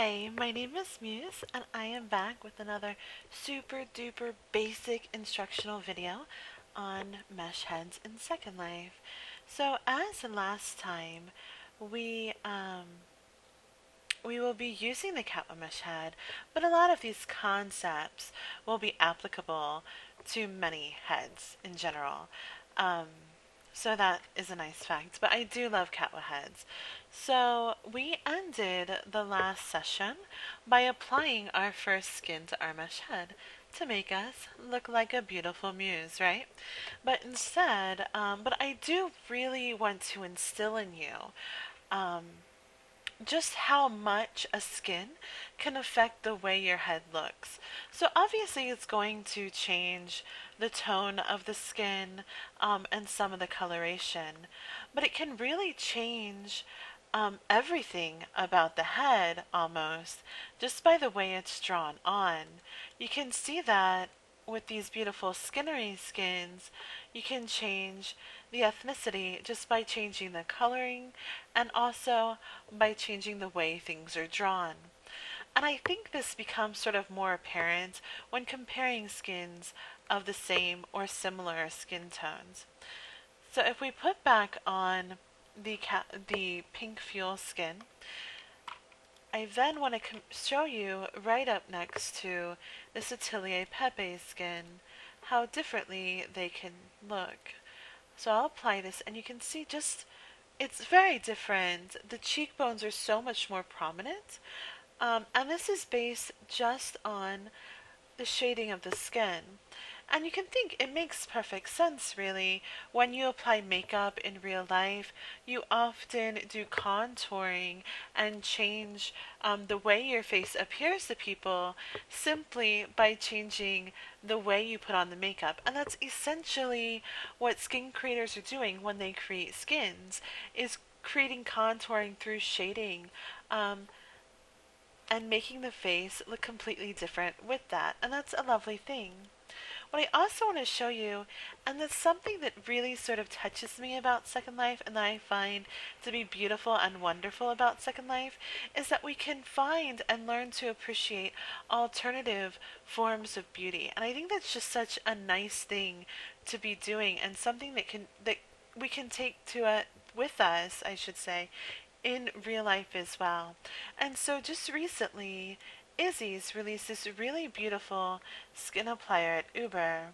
Hi, my name is Muse, and I am back with another super duper basic instructional video on mesh heads in Second Life. So as last time, we um we will be using the Catwa mesh head, but a lot of these concepts will be applicable to many heads in general. Um, so that is a nice fact, but I do love Catwa heads. So we ended the last session by applying our first skin to our mesh head to make us look like a beautiful muse, right? But instead, but I do really want to instill in you um, just how much a skin can affect the way your head looks. So obviously it's going to change the tone of the skin and some of the coloration, but it can really change everything about the head almost just by the way it's drawn on. You can see that with these beautiful skinnery skins, you can change the ethnicity just by changing the coloring and also by changing the way things are drawn. And I think this becomes sort of more apparent when comparing skins of the same or similar skin tones. So if we put back on the pink fuel skin, I then want to show you right up next to this Atelier Pepe skin how differently they can look. So I'll apply this and you can see just it's very different. The cheekbones are so much more prominent. And this is based just on the shading of the skin. And you can think it makes perfect sense, really. When you apply makeup in real life, you often do contouring and change the way your face appears to people simply by changing the way you put on the makeup. And that's essentially what skin creators are doing when they create skins, is creating contouring through shading. And making the face look completely different with that. And that's a lovely thing. What I also want to show you, and that's something that really sort of touches me about Second Life and that I find to be beautiful and wonderful about Second Life, is that we can find and learn to appreciate alternative forms of beauty. And I think that's just such a nice thing to be doing and something that we can take to it with us, I should say, in real life as well. And so just recently, Izzy's released this really beautiful skin applier at Uber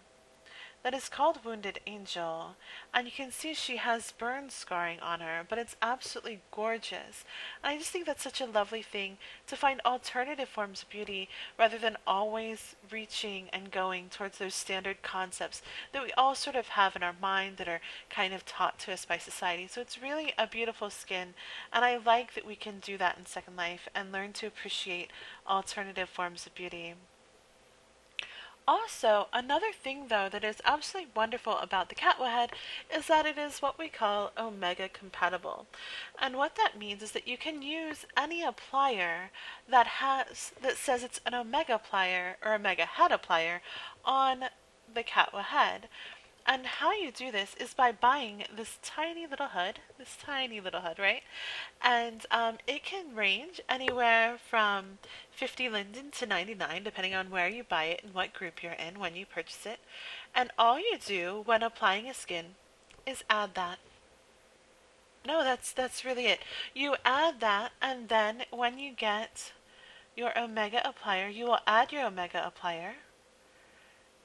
that is called Wounded Angel, and you can see she has burn scarring on her, but it's absolutely gorgeous. And I just think that's such a lovely thing to find alternative forms of beauty rather than always reaching and going towards those standard concepts that we all sort of have in our mind that are kind of taught to us by society. So it's really a beautiful skin, and I like that we can do that in Second Life and learn to appreciate alternative forms of beauty. Also, another thing though that is absolutely wonderful about the Catwa head is that it is what we call omega compatible. And what that means is that you can use any applier that says it's an omega applier or omega head applier on the Catwa head. And how you do this is by buying this tiny little hood, right? And it can range anywhere from 50 linden to 99, depending on where you buy it and what group you're in when you purchase it. And all you do when applying a skin is add that. No, that's really it. You add that, and then when you get your Omega applier, you will add your Omega applier,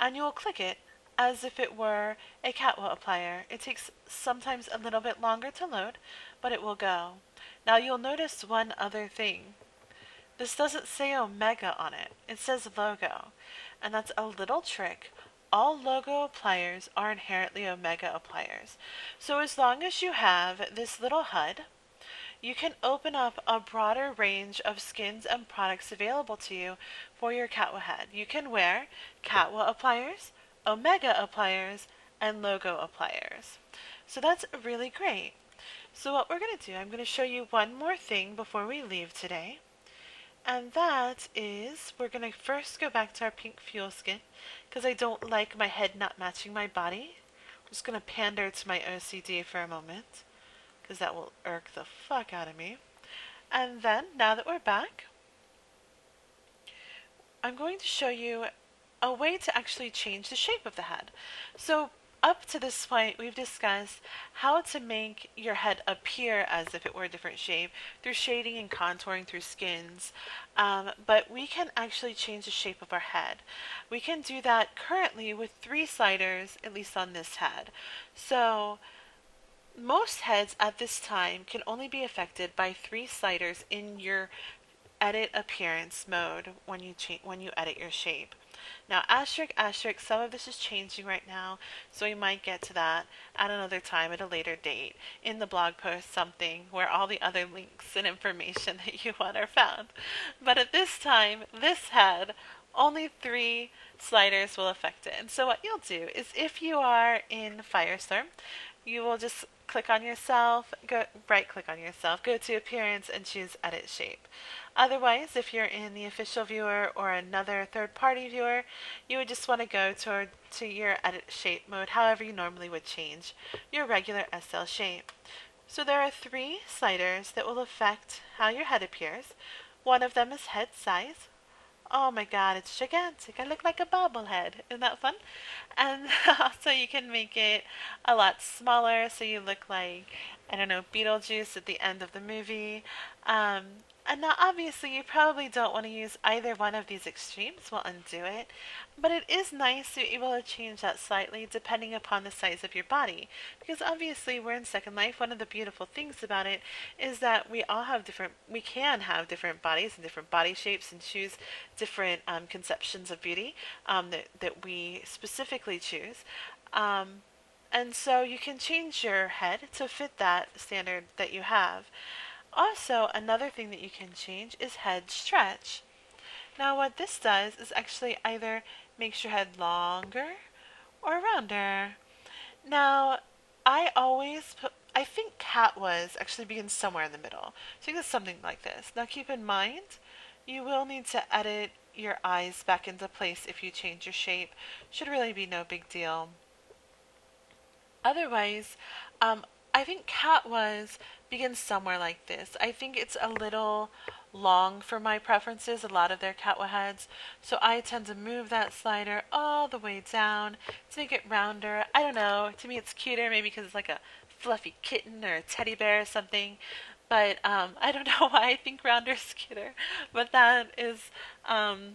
and you will click it as if it were a Catwa applier. It takes sometimes a little bit longer to load, but it will go. Now you'll notice one other thing. This doesn't say Omega on it. It says logo. And that's a little trick. All logo appliers are inherently Omega appliers. So as long as you have this little HUD, you can open up a broader range of skins and products available to you for your Catwa head. You can wear Catwa appliers, Omega appliers, and logo appliers. So that's really great. So what we're going to do, I'm going to show you one more thing before we leave today. And that is, we're going to first go back to our pink fuel skin, because I don't like my head not matching my body. I'm just going to pander to my OCD for a moment, because that will irk the fuck out of me. And then, now that we're back, I'm going to show you a way to actually change the shape of the head. So up to this point, we've discussed how to make your head appear as if it were a different shape through shading and contouring through skins. But we can actually change the shape of our head. We can do that currently with 3 sliders, at least on this head. So most heads at this time can only be affected by 3 sliders in your edit appearance mode when you edit your shape. Now, asterisk, asterisk, some of this is changing right now, so we might get to that at another time at a later date in the blog post, something where all the other links and information that you want are found. But at this time, this head, only 3 sliders will affect it. And so what you'll do is if you are in Firestorm, you will just click on yourself, right click on yourself, go to appearance and choose edit shape. Otherwise, if you're in the official viewer or another third-party viewer, you would just want to go to your edit shape mode, however you normally would change your regular SL shape. So there are 3 sliders that will affect how your head appears. One of them is head size. Oh my god, it's gigantic. I look like a bobblehead. Isn't that fun? And also you can make it a lot smaller so you look like, I don't know, Beetlejuice at the end of the movie. Um, and now obviously you probably don't want to use either one of these extremes. We'll undo it. But it is nice to be able to change that slightly depending upon the size of your body. Because obviously we're in Second Life. One of the beautiful things about it is that we can have different bodies and different body shapes and choose different conceptions of beauty that we specifically choose. And so you can change your head to fit that standard that you have. Also, another thing that you can change is head stretch. Now what this does is actually either makes your head longer or rounder. Now, I think cat was actually begins somewhere in the middle. So it's something like this. Now keep in mind, you will need to edit your eyes back into place if you change your shape. Should really be no big deal. Otherwise, I think cat was begins somewhere like this. I think it's a little long for my preferences, a lot of their Catwa heads, so I tend to move that slider all the way down to make it rounder. I don't know, to me it's cuter, maybe because it's like a fluffy kitten or a teddy bear or something. But I don't know why I think rounder is cuter, but that is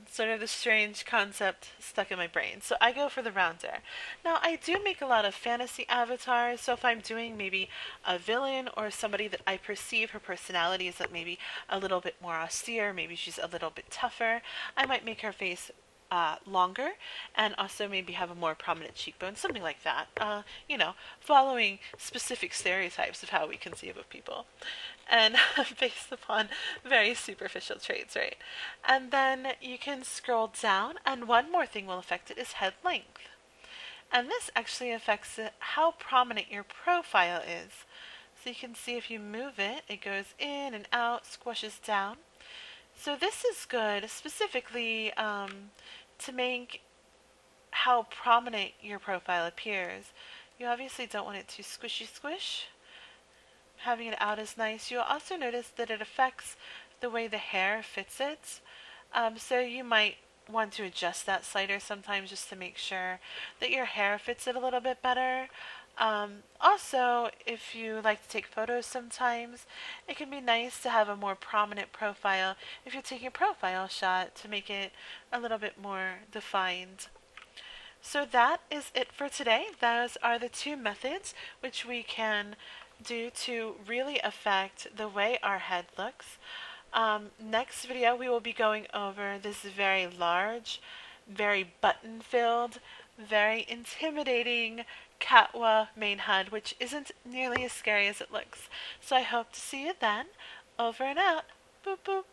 sort of the strange concept stuck in my brain. So I go for the rounder. Now I do make a lot of fantasy avatars, so if I'm doing maybe a villain or somebody that I perceive her personality is maybe a little bit more austere, maybe she's a little bit tougher, I might make her face longer and also maybe have a more prominent cheekbone, something like that. Following specific stereotypes of how we conceive of people. And based upon very superficial traits, right? And then you can scroll down, and one more thing will affect it is head length. And this actually affects how prominent your profile is. So you can see if you move it, it goes in and out, squishes down. So this is good specifically to make how prominent your profile appears. You obviously don't want it to squishy squish. Having it out is nice. You'll also notice that it affects the way the hair fits it. So you might want to adjust that slider sometimes just to make sure that your hair fits it a little bit better. Also, if you like to take photos sometimes, it can be nice to have a more prominent profile if you're taking a profile shot to make it a little bit more defined. So that is it for today. Those are the 2 methods which we can do to really affect the way our head looks. Next video we will be going over this very large, very button-filled, very intimidating Catwa main head, which isn't nearly as scary as it looks. So I hope to see you then. Over and out. Boop boop.